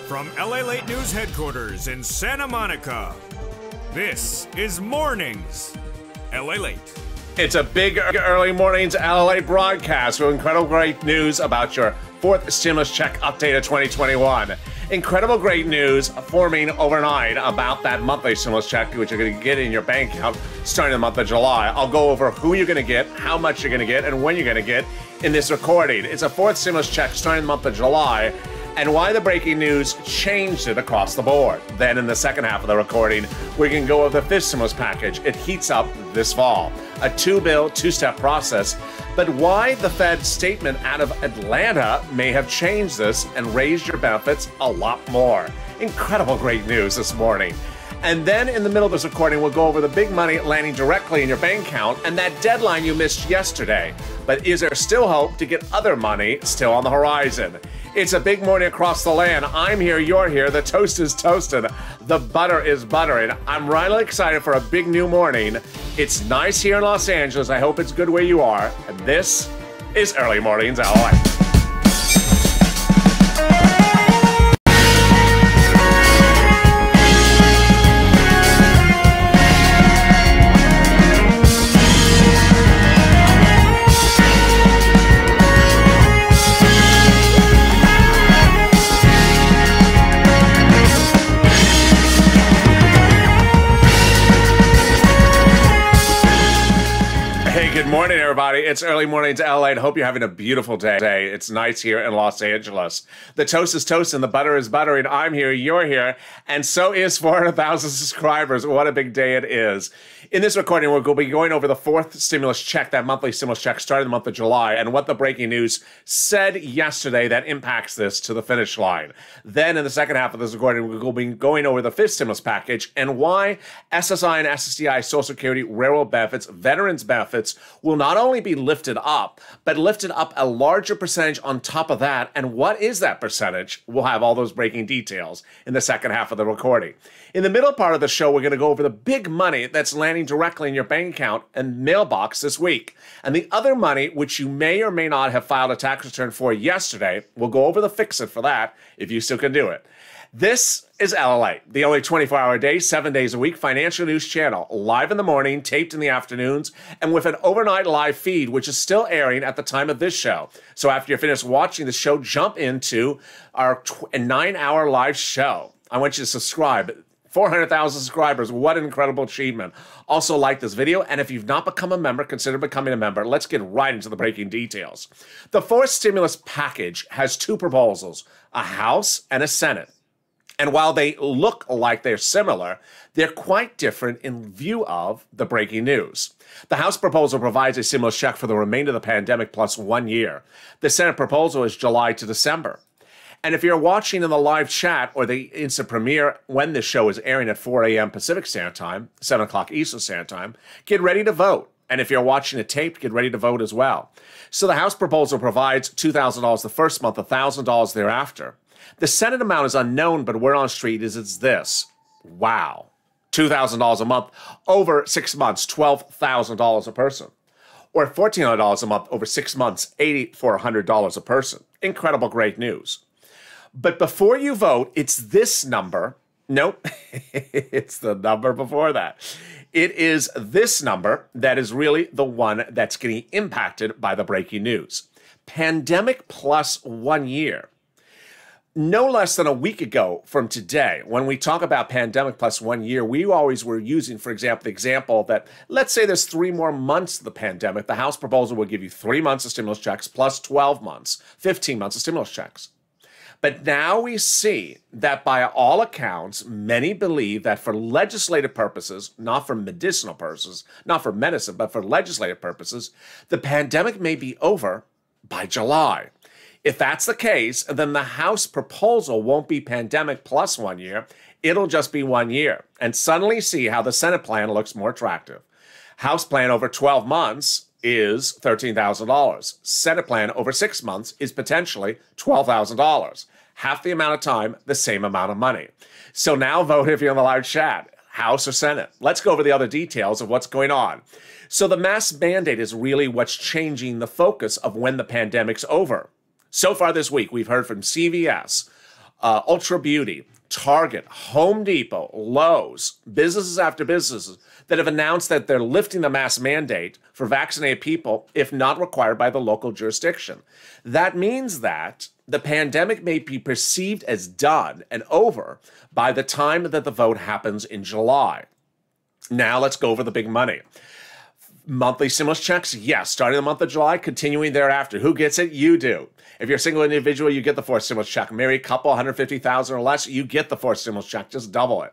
From LA Late News headquarters in Santa Monica, this is Mornings LA Late. It's a big early mornings LA broadcast with incredible great news about your fourth stimulus check update of 2021. Incredible great news forming overnight about that monthly stimulus check, which you're going to get in your bank account starting the month of July. I'll go over who you're going to get, how much you're going to get, and when you're going to get in this recording. It's a fourth stimulus check starting the month of July, and why the breaking news changed it across the board. Then in the second half of the recording, we can go over the fifth stimulus package. It heats up this fall. A two-bill, two-step process. But why the Fed statement out of Atlanta may have changed this and raised your benefits a lot more. Incredible great news this morning. And then in the middle of this recording, we'll go over the big money landing directly in your bank account and that deadline you missed yesterday. But is there still hope to get other money still on the horizon? It's a big morning across the land. I'm here, you're here, the toast is toasted, the butter is buttering. I'm really excited for a big new morning. It's nice here in Los Angeles. I hope it's good where you are. And this is Early Mornings LA. Good morning, everybody. It's Early Mornings LA, and hope you're having a beautiful day. It's nice here in Los Angeles. The toast is toast and the butter is buttering. I'm here, you're here, and so is 400,000 subscribers. What a big day it is. In this recording, we're going to be going over the fourth stimulus check, that monthly stimulus check starting the month of July, and what the breaking news said yesterday that impacts this to the finish line. Then in the second half of this recording, we're going to be going over the fifth stimulus package and why SSI and SSDI, Social Security, railroad benefits, veterans benefits will not only be lifted up, but lifted up a larger percentage on top of that. And what is that percentage? We'll have all those breaking details in the second half of the recording. In the middle part of the show, we're going to go over the big money that's landing directly in your bank account and mailbox this week. And the other money, which you may or may not have filed a tax return for yesterday, we'll go over the fix-it for that if you still can do it. This is LLA, the only 24-hour day, 7 days a week financial news channel, live in the morning, taped in the afternoons, and with an overnight live feed, which is still airing at the time of this show. So after you're finished watching the show, jump into our 9-hour live show. I want you to subscribe. 400,000 subscribers. What an incredible achievement. Also like this video, and if you've not become a member, consider becoming a member. Let's get right into the breaking details. The fourth stimulus package has two proposals, a House and a Senate. And while they look like they're similar, they're quite different in view of the breaking news. The House proposal provides a stimulus check for the remainder of the pandemic plus 1 year. The Senate proposal is July to December. And if you're watching in the live chat or the instant premiere when this show is airing at 4 a.m. Pacific Standard Time, 7 o'clock Eastern Standard Time, get ready to vote. And if you're watching it taped, get ready to vote as well. So the House proposal provides $2,000 the first month, $1,000 thereafter. The Senate amount is unknown, but word on the street is it's this. Wow. $2,000 a month over 6 months, $12,000 a person. Or $1,400 a month over 6 months, $8,400 a person. Incredible great news. But before you vote, it's this number. Nope, it's the number before that. It is this number that is really the one that's getting impacted by the breaking news. Pandemic plus 1 year. No less than a week ago from today, when we talk about pandemic plus 1 year, we always were using, for example, the example that, let's say there's 3 more months of the pandemic. The House proposal will give you 3 months of stimulus checks plus 12 months, 15 months of stimulus checks. But now we see that by all accounts, many believe that for legislative purposes, not for medicinal purposes, not for medicine, but for legislative purposes, the pandemic may be over by July. If that's the case, then the House proposal won't be pandemic plus 1 year. It'll just be 1 year. And suddenly see how the Senate plan looks more attractive. House plan over 12 months is $13,000. Senate plan over 6 months is potentially $12,000. Half the amount of time, the same amount of money. So now vote if you're in the live chat, House or Senate. Let's go over the other details of what's going on. So the mask mandate is really what's changing the focus of when the pandemic's over. So far this week, we've heard from CVS, Ultra Beauty, Target, Home Depot, Lowe's, businesses after businesses that have announced that they're lifting the mask mandate for vaccinated people if not required by the local jurisdiction. That means that the pandemic may be perceived as done and over by the time that the vote happens in July. Now let's go over the big money. Monthly stimulus checks, yes, starting the month of July, continuing thereafter. Who gets it? You do. If you're a single individual, you get the fourth stimulus check. Married couple, 150,000 or less, you get the fourth stimulus check. Just double it.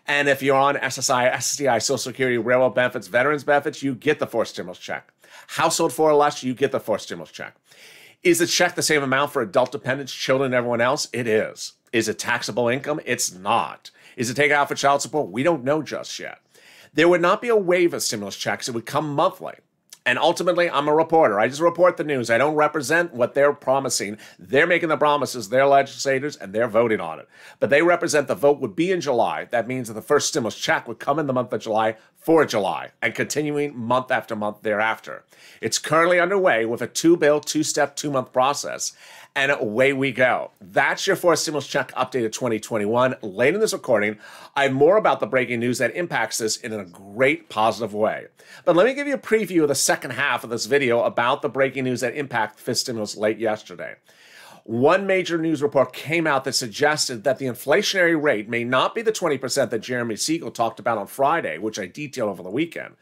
And if you're on SSI, SSDI, Social Security, railroad benefits, veterans benefits, you get the fourth stimulus check. Household 4 or less, you get the fourth stimulus check. Is the check the same amount for adult dependents, children, and everyone else? It is. Is it taxable income? It's not. Is it taken out for child support? We don't know just yet. There would not be a wave of stimulus checks. It would come monthly. And ultimately, I'm a reporter. I just report the news. I don't represent what they're promising. They're making the promises, they're legislators, and they're voting on it. But they represent the vote would be in July. That means that the first stimulus check would come in the month of July for July and continuing month after month thereafter. It's currently underway with a two-bill, two-step, two-month process. And away we go. That's your fourth stimulus check update of 2021. Late in this recording, I have more about the breaking news that impacts this in a great positive way. But let me give you a preview of the second half of this video about the breaking news that impacted fifth stimulus late yesterday. One major news report came out that suggested that the inflationary rate may not be the 20% that Jeremy Siegel talked about on Friday, which I detailed over the weekend,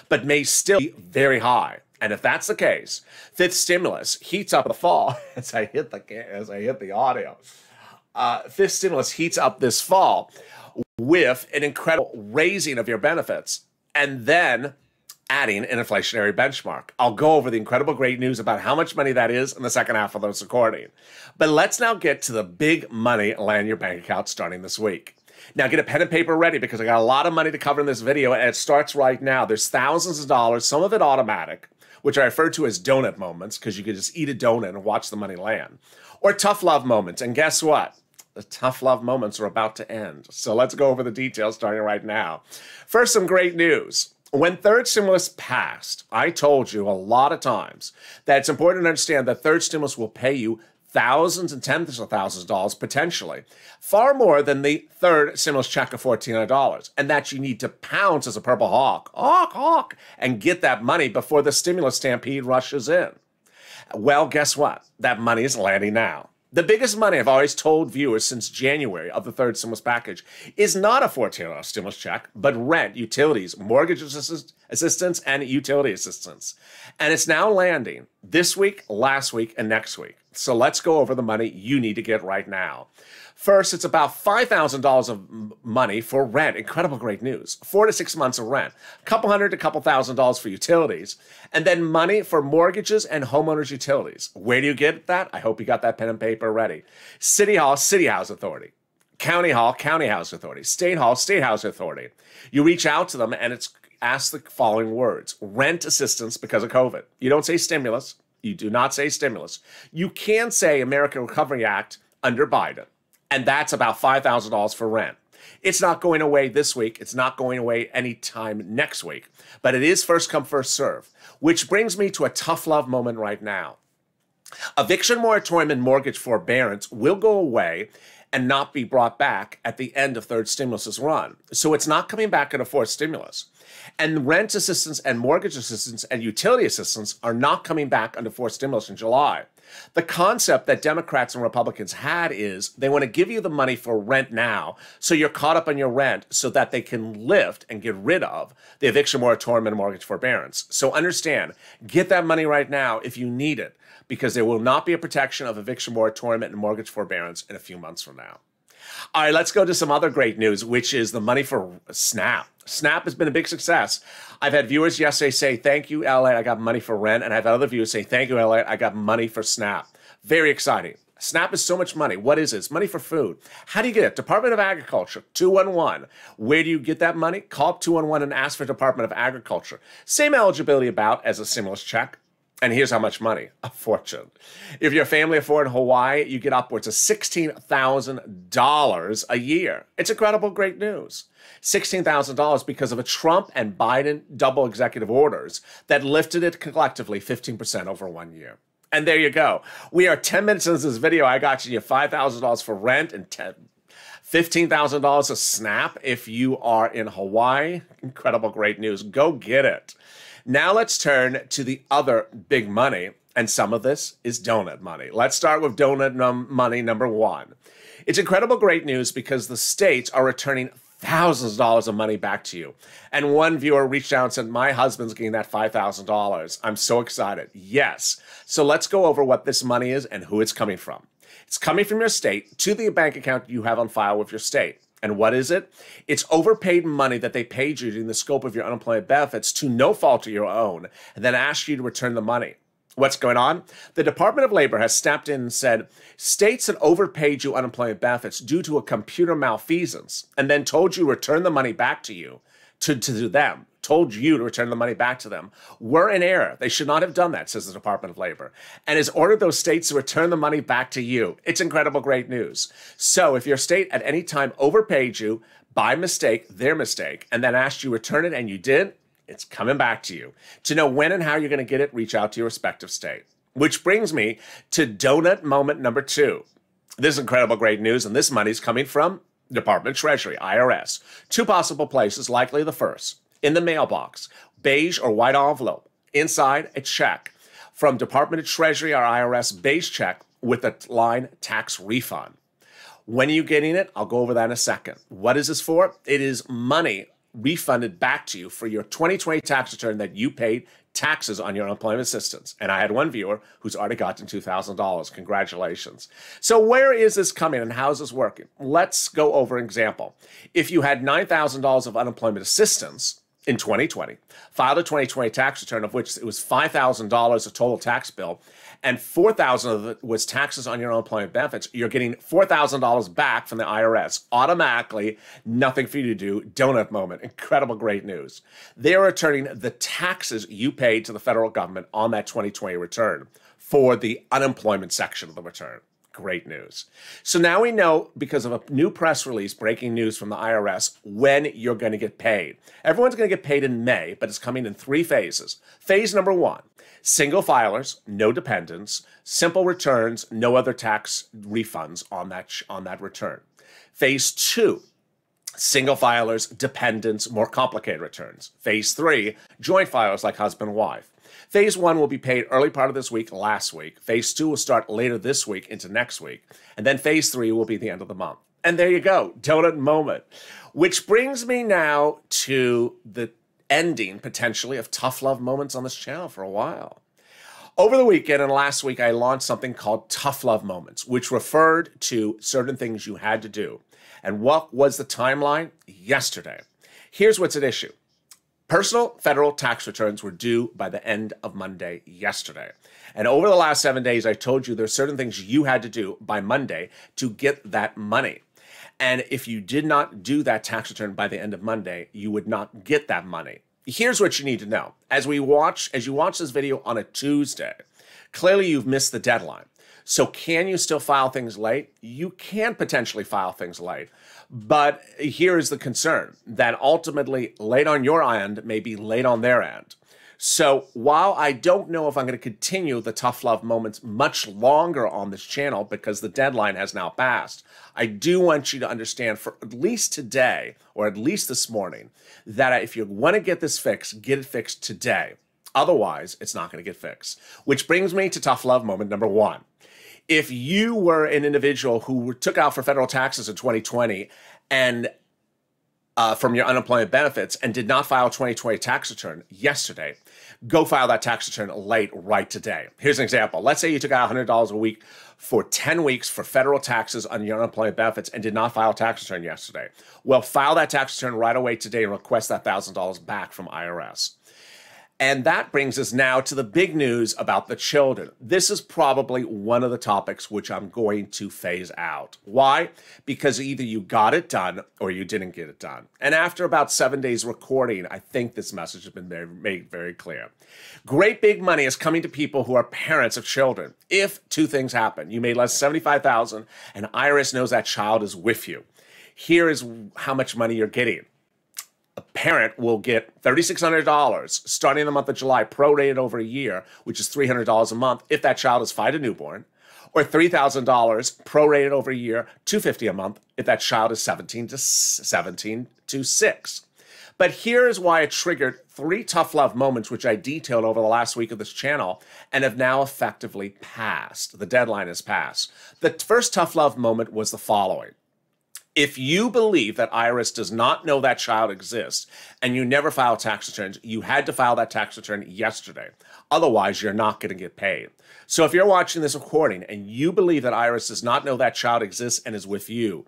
but may still be very high. And if that's the case, fifth stimulus heats up the fall. As I hit the audio, fifth stimulus heats up this fall with an incredible raising of your benefits, and then adding an inflationary benchmark. I'll go over the incredible great news about how much money that is in the second half of this recording. But let's now get to the big money land in your bank account starting this week. Now get a pen and paper ready because I got a lot of money to cover in this video, and it starts right now. There's thousands of dollars, some of it automatic, which I refer to as donut moments because you can just eat a donut and watch the money land. Or tough love moments. And guess what? The tough love moments are about to end. So let's go over the details starting right now. First, some great news. When third stimulus passed, I told you a lot of times that it's important to understand that third stimulus will pay you thousands and tens of thousands of dollars potentially, far more than the third stimulus check of $1,400, and that you need to pounce as a purple hawk, and get that money before the stimulus stampede rushes in. Well, guess what? That money is landing now. The biggest money I've always told viewers since January of the third stimulus package is not a $1,400 stimulus check, but rent, utilities, mortgage assistance, and utility assistance. And it's now landing this week, last week, and next week. So let's go over the money you need to get right now. First, it's about $5,000 of money for rent. Incredible great news. 4 to 6 months of rent. A couple hundred to a couple $1,000s for utilities. And then money for mortgages and homeowners' utilities. Where do you get that? I hope you got that pen and paper ready. City Hall, City House Authority. County Hall, County House Authority. State Hall, State House Authority. You reach out to them and it's ask the following words. Rent assistance because of COVID. You don't say stimulus. You do not say stimulus. You can say American Recovery Act under Biden. And that's about $5,000 for rent. It's not going away this week. It's not going away anytime next week. But it is first come, first serve. Which brings me to a tough love moment right now. Eviction moratorium and mortgage forbearance will go away and not be brought back at the end of third stimulus run. So it's not coming back in a fourth stimulus. And rent assistance and mortgage assistance and utility assistance are not coming back under fourth stimulus in July. The concept that Democrats and Republicans had is they want to give you the money for rent now so you're caught up on your rent so that they can lift and get rid of the eviction moratorium and mortgage forbearance. So understand, get that money right now if you need it because there will not be a protection of eviction moratorium and mortgage forbearance in a few months from now. All right, let's go to some other great news, which is the money for SNAP. SNAP has been a big success. I've had viewers yesterday say, thank you, Elliot, I got money for rent. And I've had other viewers say, thank you, Elliot, I got money for SNAP. Very exciting. SNAP is so much money. What is it? It's money for food. How do you get it? Department of Agriculture, 211. Where do you get that money? Call up 211 and ask for Department of Agriculture. Same eligibility about as a stimulus check. And here's how much money. A fortune. If your family afford Hawaii, you get upwards of $16,000 a year. It's incredible, great news. $16,000 because of a Trump and Biden double executive orders that lifted it collectively 15% over 1 year. And there you go. We are 10 minutes into this video. I got you $5,000 for rent and $15,000 a snap if you are in Hawaii. Incredible, great news. Go get it. Now let's turn to the other big money, and some of this is donut money. Let's start with donut money number one. It's incredible, great news because the states are returning thousands of dollars of money back to you. And one viewer reached out and said, my husband's getting that $5,000. I'm so excited. Yes. So let's go over what this money is and who it's coming from. It's coming from your state to the bank account you have on file with your state. And what is it? It's overpaid money that they paid you in the scope of your unemployment benefits to no fault of your own, and then asked you to return the money. What's going on? The Department of Labor has stepped in and said, states that overpaid you unemployment benefits due to a computer malfeasance, and then told you to return the money back to you, to them, told you to return the money back to them, were in error. They should not have done that, says the Department of Labor, and has ordered those states to return the money back to you. It's incredible, great news. So if your state at any time overpaid you by mistake, their mistake, and then asked you to return it and you did, it's coming back to you. To know when and how you're going to get it, reach out to your respective state. Which brings me to donut moment number two. This is incredible, great news, and this money is coming from Department of Treasury, IRS. Two possible places, likely the first. In the mailbox, beige or white envelope. Inside, a check from Department of Treasury or IRS, beige check with the line tax refund. When are you getting it? I'll go over that in a second. What is this for? It is money refunded back to you for your 2020 tax return that you paid taxes on your unemployment assistance. And I had one viewer who's already gotten $2,000. Congratulations. So where is this coming and how is this working? Let's go over an example. If you had $9,000 of unemployment assistance in 2020, filed a 2020 tax return of which it was $5,000 of total tax bill, and $4,000 of it was taxes on your unemployment benefits, you're getting $4,000 back from the IRS automatically. Nothing for you to do. Donut moment. Incredible, great news. They are returning the taxes you paid to the federal government on that 2020 return for the unemployment section of the return. Great news. So now we know, because of a new press release, breaking news from the IRS, when you're going to get paid. Everyone's going to get paid in May, but it's coming in three phases. Phase number one, single filers, no dependents, simple returns, no other tax refunds on that return. Phase two, single filers, dependents, more complicated returns. Phase three, joint filers like husband and wife. Phase one will be paid early part of this week, last week. Phase two will start later this week into next week. And then phase three will be the end of the month. And there you go, donut moment. Which brings me now to the ending, potentially, of tough love moments on this channel for a while. Over the weekend and last week, I launched something called Tough Love Moments, which referred to certain things you had to do. And what was the timeline? Yesterday. Here's what's at issue. Personal federal tax returns were due by the end of Monday yesterday. And over the last 7 days, I told you there's certain things you had to do by Monday to get that money. And if you did not do that tax return by the end of Monday, you would not get that money. Here's what you need to know. As you watch this video on a Tuesday, clearly you've missed the deadline. So can you still file things late? You can potentially file things late. But here is the concern, that ultimately late on your end may be late on their end. So while I don't know if I'm going to continue the tough love moments much longer on this channel because the deadline has now passed, I do want you to understand, for at least today, or at least this morning, that if you want to get this fixed, get it fixed today. Otherwise, it's not going to get fixed. Which brings me to tough love moment number one. If you were an individual who took out for federal taxes in 2020 and from your unemployment benefits and did not file a 2020 tax return yesterday, go file that tax return late right today. Here's an example. Let's say you took out $100 a week for 10 weeks for federal taxes on your unemployment benefits and did not file a tax return yesterday. Well, file that tax return right away today and request that $1,000 back from IRS. And that brings us now to the big news about the children. This is probably one of the topics which I'm going to phase out. Why? Because either you got it done or you didn't get it done. And after about 7 days recording, I think this message has been made very clear. Great big money is coming to people who are parents of children. If two things happen, you made less than $75,000 and IRS knows that child is with you. Here is how much money you're getting. A parent will get $3,600 starting in the month of July, prorated over a year, which is $300 a month if that child is 5 to newborn, or $3,000 prorated over a year, $250 a month if that child is 17 to 6. But here's why it triggered 3 tough love moments, which I detailed over the last week of this channel and have now effectively passed. The deadline has passed. The first tough love moment was the following. If you believe that IRS does not know that child exists and you never file tax returns, you had to file that tax return yesterday. Otherwise, you're not going to get paid. So if you're watching this recording and you believe that IRS does not know that child exists and is with you,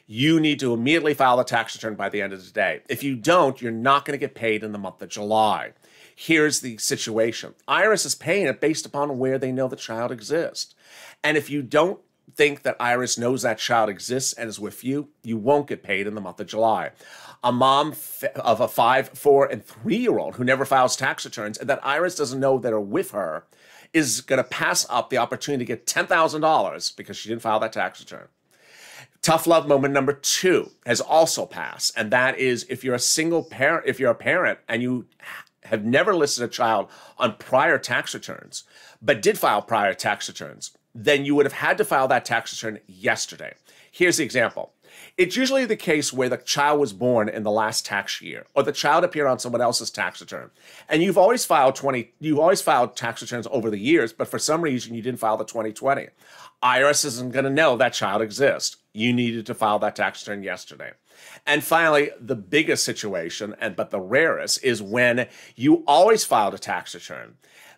you need to immediately file a tax return by the end of the day. If you don't, you're not going to get paid in the month of July. Here's the situation. IRS is paying it based upon where they know the child exists. And if you don't think that IRS knows that child exists and is with you, you won't get paid in the month of July. A mom of a 5, 4, and 3-year-old who never files tax returns and that IRS doesn't know that are with her is going to pass up the opportunity to get $10,000 because she didn't file that tax return. Tough love moment number 2 has also passed, and that is if you're a single parent, if you're a parent and you have never listed a child on prior tax returns, but did file prior tax returns, then you would have had to file that tax return yesterday. Here's the example. It's usually the case where the child was born in the last tax year, or the child appeared on someone else's tax return, and you've always filed tax returns over the years, but for some reason you didn't file the 2020. IRS isn't going to know that child exists. You needed to file that tax return yesterday. And finally, the biggest situation, but the rarest, is when you always filed a tax return,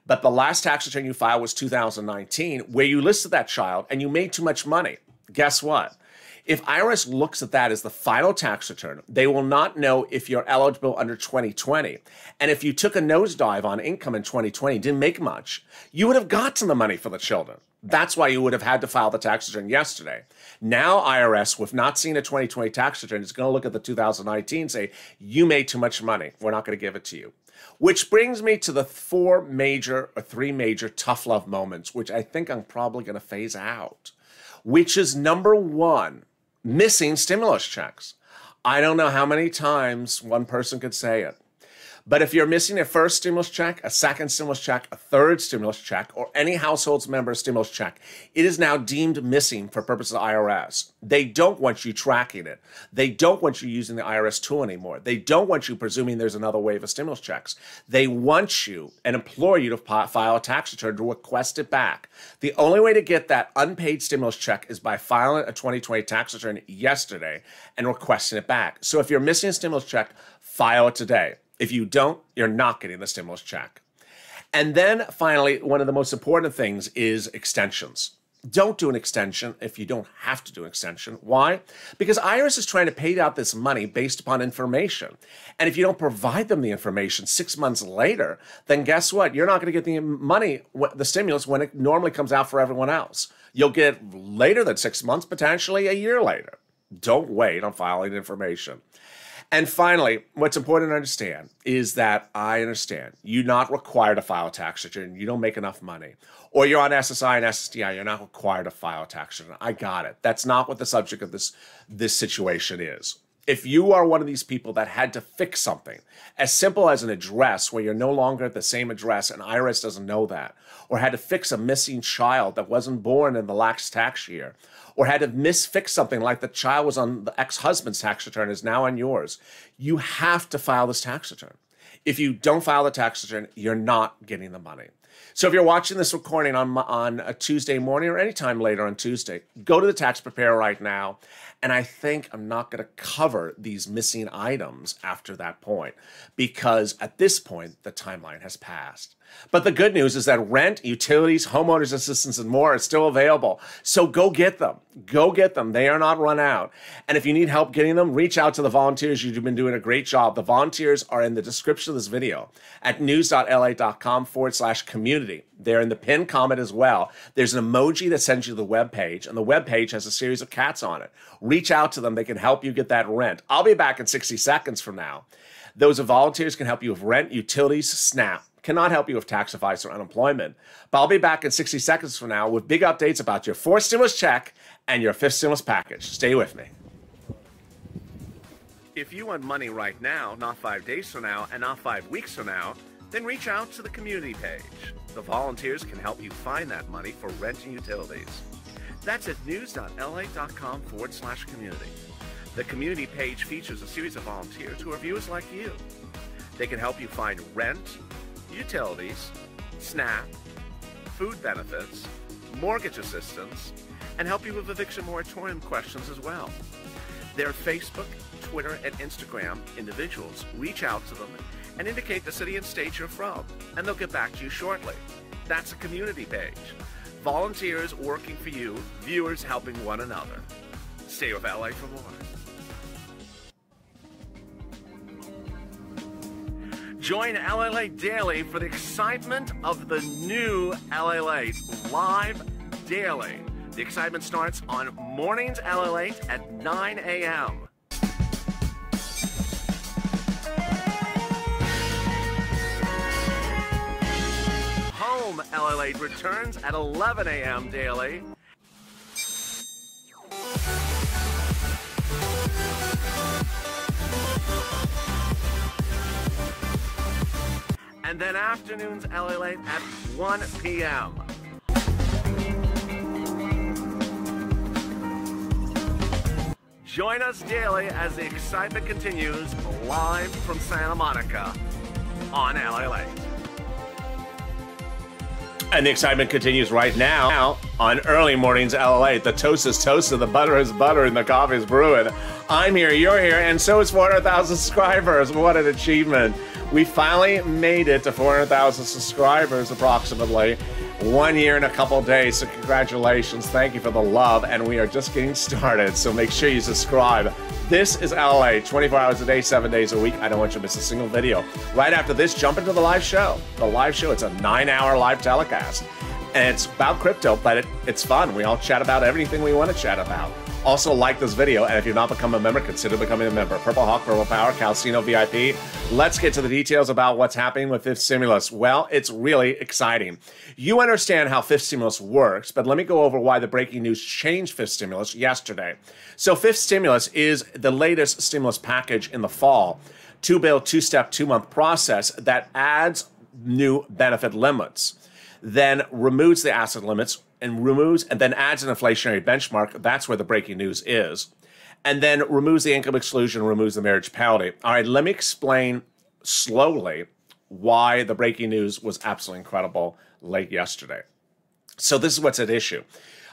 but the last tax return you filed was 2019, where you listed that child and you made too much money. Guess what? If IRS looks at that as the final tax return, they will not know if you're eligible under 2020. And if you took a nosedive on income in 2020, didn't make much, you would have gotten the money for the children. That's why you would have had to file the tax return yesterday. Now IRS, with not seeing a 2020 tax return, is going to look at the 2019 and say, you made too much money. We're not going to give it to you. Which brings me to the 3 major tough love moments, which I think I'm probably going to phase out, which is number 1, missing stimulus checks. I don't know how many times one person could say it, but if you're missing a first stimulus check, a second stimulus check, a third stimulus check, or any household's member stimulus check, it is now deemed missing for purposes of IRS. They don't want you tracking it. They don't want you using the IRS tool anymore. They don't want you presuming there's another wave of stimulus checks. They want you and implore you to file a tax return to request it back. The only way to get that unpaid stimulus check is by filing a 2020 tax return yesterday and requesting it back. So if you're missing a stimulus check, file it today. If you don't, you're not getting the stimulus check. And then finally, one of the most important things is extensions. Don't do an extension if you don't have to do an extension. Why? Because IRS is trying to pay out this money based upon information. And if you don't provide them the information 6 months later, then guess what? You're not going to get the money, the stimulus, when it normally comes out for everyone else. You'll get it later than 6 months, potentially a year later. Don't wait on filing information. And finally, what's important to understand is that I understand you're not required to file a tax return. You don't make enough money. Or you're on SSI and SSDI. You're not required to file a tax return. I got it. That's not what the subject of this situation is. If you are one of these people that had to fix something as simple as an address where you're no longer at the same address and IRS doesn't know that, or had to fix a missing child that wasn't born in the last tax year, or had to fix something like the child was on the ex-husband's tax return is now on yours, you have to file this tax return. If you don't file the tax return, you're not getting the money. So if you're watching this recording on a Tuesday morning or anytime later on Tuesday, go to the tax preparer right now. And I think I'm not going to cover these missing items after that point, because at this point, the timeline has passed. But the good news is that rent, utilities, homeowners assistance, and more are still available. So go get them. Go get them. They are not run out. And if you need help getting them, reach out to the volunteers. You've been doing a great job. The volunteers are in the description of this video at news.la.com/community. They're in the pinned comment as well. There's an emoji that sends you to the webpage, and the webpage has a series of cats on it. Reach out to them. They can help you get that rent. I'll be back in 60 seconds from now. Those volunteers can help you with rent, utilities, SNAP. Cannot help you with tax advice or unemployment. But I'll be back in 60 seconds from now with big updates about your 4th stimulus check and your 5th stimulus package. Stay with me. If you want money right now, not 5 days from now, and not 5 weeks from now, then reach out to the community page. The volunteers can help you find that money for rent and utilities. That's at news.la.com/community. The community page features a series of volunteers who are viewers like you. They can help you find rent, utilities, SNAP, food benefits, mortgage assistance, and help you with eviction moratorium questions as well. Their Facebook, Twitter, and Instagram individuals reach out to them and indicate the city and state you're from, and they'll get back to you shortly. That's a community page. Volunteers working for you, viewers helping one another. Stay with LA for more. Join LA Late Daily for the excitement of the new LA Late live daily. The excitement starts on mornings LA Late at 9 a.m. Home LA Late returns at 11 a.m. daily. And then afternoons LA Late at 1 p.m. Join us daily as the excitement continues live from Santa Monica on LA Late. And the excitement continues right now on Early Mornings LA. The toast is toasted, the butter is butter, and the coffee is brewing. I'm here, you're here, and so is 400,000 subscribers. What an achievement. We finally made it to 400,000 subscribers approximately. 1 year and a couple days, so congratulations. Thank you for the love, and we are just getting started, so make sure you subscribe. This is LA, 24 hours a day, 7 days a week. I don't want you to miss a single video. Right after this, jump into the live show. The live show, it's a 9-hour live telecast, and it's about crypto, but it's fun. We all chat about everything we want to chat about. Also, like this video, and if you've not become a member, consider becoming a member. Purple Hawk, Purple Power, Calcino VIP. Let's get to the details about what's happening with Fifth Stimulus. Well, it's really exciting. You understand how Fifth Stimulus works, but let me go over why the breaking news changed Fifth Stimulus yesterday. So Fifth Stimulus is the latest stimulus package in the fall. Two-bill, two-step, two-month process that adds new benefit limits, then removes the asset limits, and then adds an inflationary benchmark. That's where the breaking news is. And then removes the income exclusion, removes the marriage penalty. All right, let me explain slowly why the breaking news was absolutely incredible late yesterday. So this is what's at issue.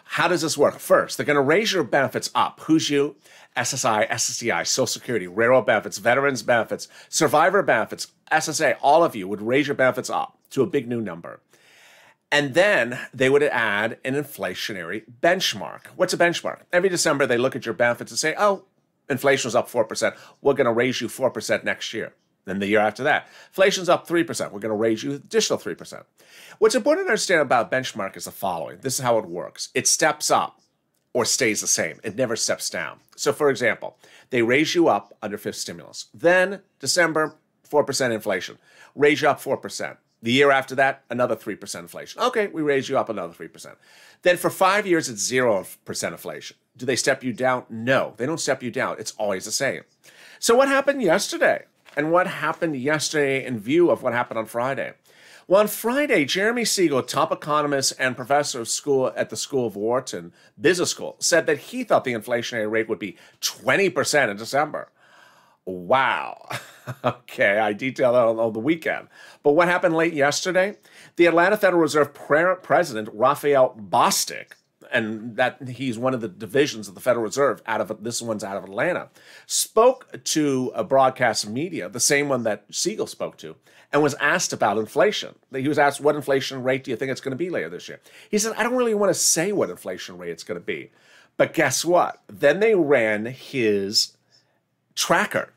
How does this work? First, they're going to raise your benefits up. Who's you? SSI, SSDI, Social Security, railroad benefits, veterans benefits, survivor benefits, SSA, all of you would raise your benefits up to a big new number. And then they would add an inflationary benchmark. What's a benchmark? Every December, they look at your benefits and say, oh, inflation was up 4%. We're going to raise you 4% next year. Then the year after that, inflation's up 3%. We're going to raise you an additional 3%. What's important to understand about benchmark is the following. This is how it works. It steps up or stays the same. It never steps down. So, for example, they raise you up under fifth stimulus. Then, December, 4% inflation. Raise you up 4%. The year after that, another 3% inflation. Okay, we raise you up another 3%. Then for 5 years, it's 0% inflation. Do they step you down? No, they don't step you down. It's always the same. So what happened yesterday? And what happened yesterday in view of what happened on Friday? Well, on Friday, Jeremy Siegel, top economist and professor of school at the School of Wharton Business School, said that he thought the inflationary rate would be 20% in December. Wow. Okay, I detailed that on the weekend. But what happened late yesterday? The Atlanta Federal Reserve President, Raphael Bostic, and that he's one of the divisions of the Federal Reserve, this one's out of Atlanta, spoke to a broadcast media, the same one that Siegel spoke to, and was asked about inflation. He was asked, what inflation rate do you think it's going to be later this year? He said, I don't really want to say what inflation rate it's going to be. But guess what? Then they ran his tracker.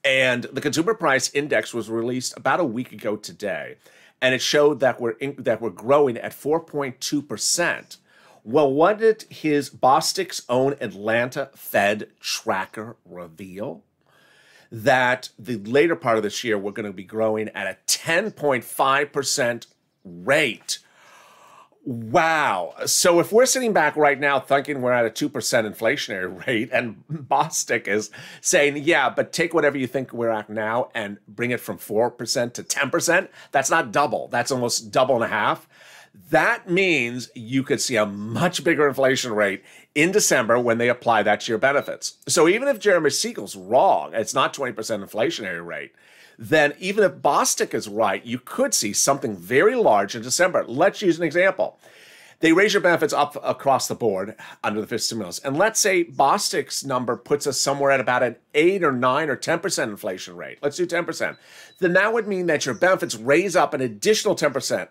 And the consumer price index was released about a week ago today, and it showed that we're growing at 4.2%. Well, what did his Bostic's own Atlanta Fed tracker reveal? That the later part of this year, we're going to be growing at a 10.5% rate. Wow. So if we're sitting back right now thinking we're at a 2% inflationary rate, and Bostic is saying, yeah, but take whatever you think we're at now and bring it from 4% to 10%, that's not double. That's almost double and a half. That means you could see a much bigger inflation rate in December when they apply that to your benefits. So even if Jeremy Siegel's wrong, it's not 20% inflationary rate, then even if Bostic is right, you could see something very large in December. Let's use an example. They raise your benefits up across the board under the fifth stimulus. And let's say Bostic's number puts us somewhere at about an 8 or 9 or 10% inflation rate. Let's do 10%. Then that would mean that your benefits raise up an additional 10%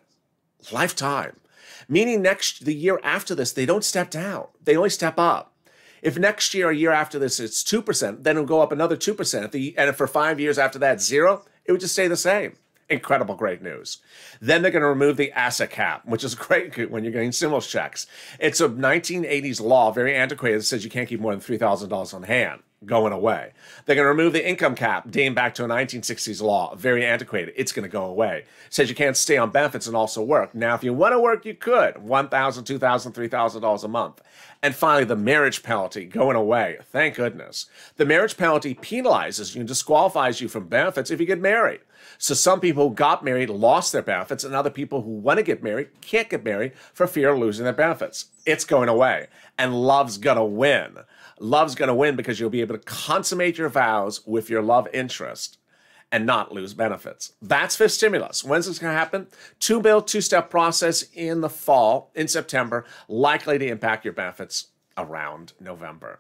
lifetime, meaning the year after this, they don't step down. They only step up. If next year, a year after this, it's 2%, then it'll go up another 2%. And if for 5 years after that, 0, it would just stay the same. Incredible, great news. Then they're going to remove the asset cap, which is great when you're getting stimulus checks. It's a 1980s law, very antiquated, that says you can't keep more than $3,000 on hand. Going away. They're going to remove the income cap, dating back to a 1960s law, very antiquated. It's going to go away. It says you can't stay on benefits and also work. Now, if you want to work, you could. $1,000, $2,000, $3,000 a month. And finally, the marriage penalty going away. Thank goodness. The marriage penalty penalizes you and disqualifies you from benefits if you get married. So some people who got married lost their benefits, and other people who want to get married can't get married for fear of losing their benefits. It's going away. And love's going to win. Love's going to win because you'll be able to consummate your vows with your love interest and not lose benefits. That's fifth stimulus. When's this going to happen? Two-step process in the fall, in September, likely to impact your benefits around November.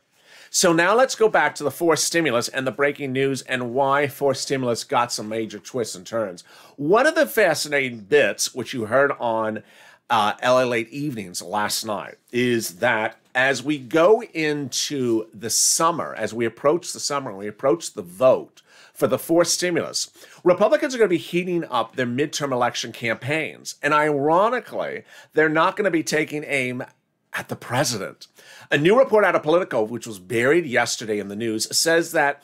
So now let's go back to the fourth stimulus and the breaking news and why fourth stimulus got some major twists and turns. One of the fascinating bits, which you heard on LA Late Evenings last night, is that as we go into the summer, as we approach the summer and we approach the vote for the fourth stimulus, Republicans are going to be heating up their midterm election campaigns. And ironically, they're not going to be taking aim at the president. A new report out of Politico, which was buried yesterday in the news, says that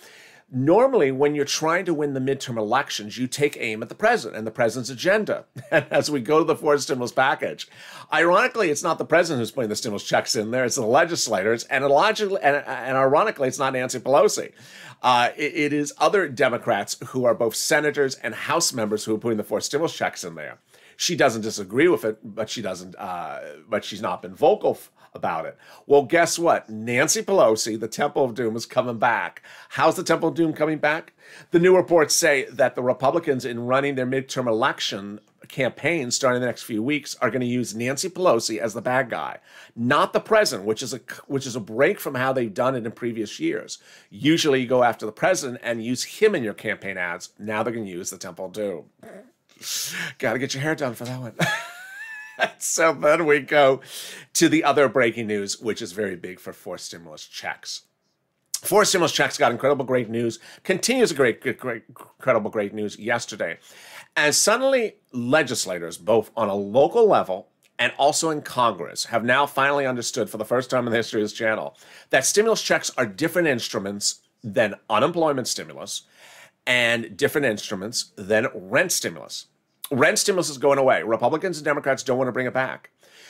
normally, when you're trying to win the midterm elections, you take aim at the president and the president's agenda. And as we go to the fourth stimulus package, ironically, it's not the president who's putting the stimulus checks in there; it's the legislators. And ironically, it's not Nancy Pelosi. It is other Democrats who are both senators and House members who are putting the fourth stimulus checks in there. She doesn't disagree with it, but she doesn't. But she's not been vocal about it. Well, guess what? Nancy Pelosi, the Temple of Doom, is coming back. How's the Temple of Doom coming back? The new reports say that the Republicans, in running their midterm election campaign starting the next few weeks, are going to use Nancy Pelosi as the bad guy, not the president, which is a break from how they've done it in previous years. Usually, you go after the president and use him in your campaign ads. Now they're going to use the Temple of Doom. Got to get your hair done for that one. So then we go to the other breaking news, which is very big for fourth stimulus checks. Fourth stimulus checks got incredible great news, continues incredible great news yesterday. And suddenly legislators, both on a local level and also in Congress, have now finally understood for the first time in the history of this channel that stimulus checks are different instruments than unemployment stimulus and different instruments than rent stimulus. Rent stimulus is going away. Republicans and Democrats don't want to bring it back.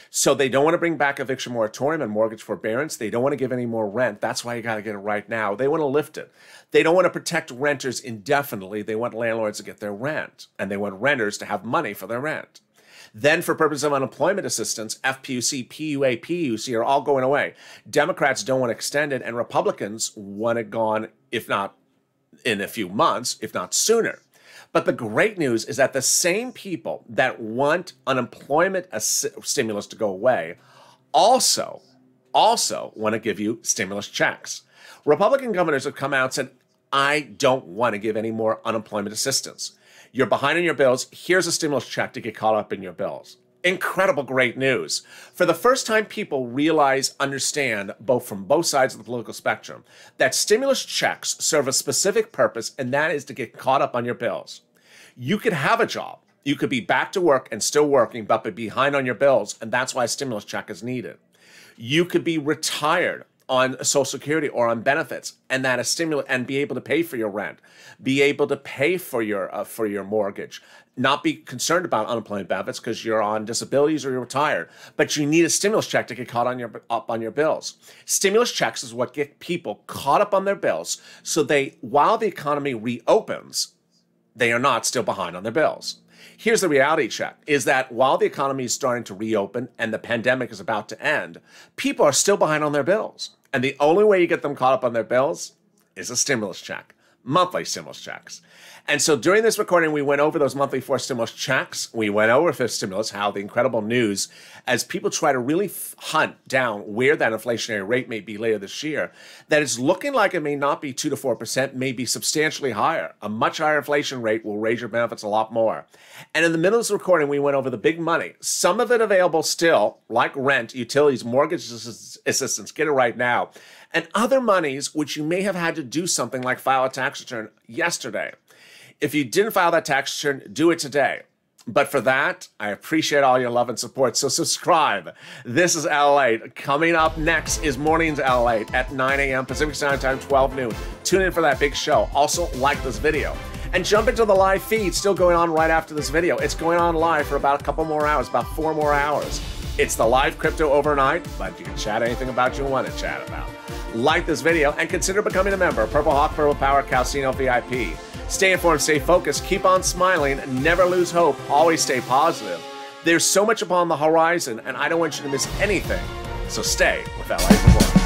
So they don't want to bring back eviction moratorium and mortgage forbearance. They don't want to give any more rent. That's why you got to get it right now. They want to lift it. They don't want to protect renters indefinitely. They want landlords to get their rent, and they want renters to have money for their rent. Then for purposes of unemployment assistance, FPUC, PUA, PUC are all going away. Democrats don't want to extend it, and Republicans want it gone, if not in a few months, if not sooner. But the great news is that the same people that want unemployment stimulus to go away also want to give you stimulus checks. Republican governors have come out and said, I don't want to give any more unemployment assistance. You're behind on your bills. Here's a stimulus check to get caught up in your bills. Incredible great news. For the first time, people understand, both from both sides of the political spectrum, that stimulus checks serve a specific purpose, and that is to get caught up on your bills. You could have a job. You could be back to work and still working, but be behind on your bills, and that's why a stimulus check is needed. You could be retired on Social Security or on benefits, and that a stimulus, and be able to pay for your rent, be able to pay for your mortgage, not be concerned about unemployment benefits because you're on disabilities or you're retired, but you need a stimulus check to get caught up on your bills. Stimulus checks is what get people caught up on their bills, so while the economy reopens, they are not still behind on their bills. Here's the reality check, is that while the economy is starting to reopen and the pandemic is about to end, people are still behind on their bills. And the only way you get them caught up on their bills is a stimulus check, monthly stimulus checks. And so during this recording, we went over those monthly forced stimulus checks. We went over fifth stimulus, how the incredible news, as people try to really hunt down where that inflationary rate may be later this year, that it's looking like it may not be 2 to 4%, may be substantially higher. A much higher inflation rate will raise your benefits a lot more. And in the middle of this recording, we went over the big money, some of it available still, like rent, utilities, mortgage assistance, get it right now, and other monies which you may have had to do something like file a tax return yesterday. If you didn't file that tax return, do it today. But for that, I appreciate all your love and support, so subscribe. This is L8. Coming up next is Mornings L8 at 9 a.m. Pacific Standard Time, 12 noon. Tune in for that big show. Also, like this video. And jump into the live feed, still going on right after this video. It's going on live for about a couple more hours, about 4 more hours. It's the live crypto overnight, but you can chat anything about you want to chat about. Like this video and consider becoming a member. Purple Hawk, Purple Power, Calcino VIP. Stay informed, stay focused, keep on smiling, never lose hope, always stay positive. There's so much upon the horizon, and I don't want you to miss anything. So stay with LA for more.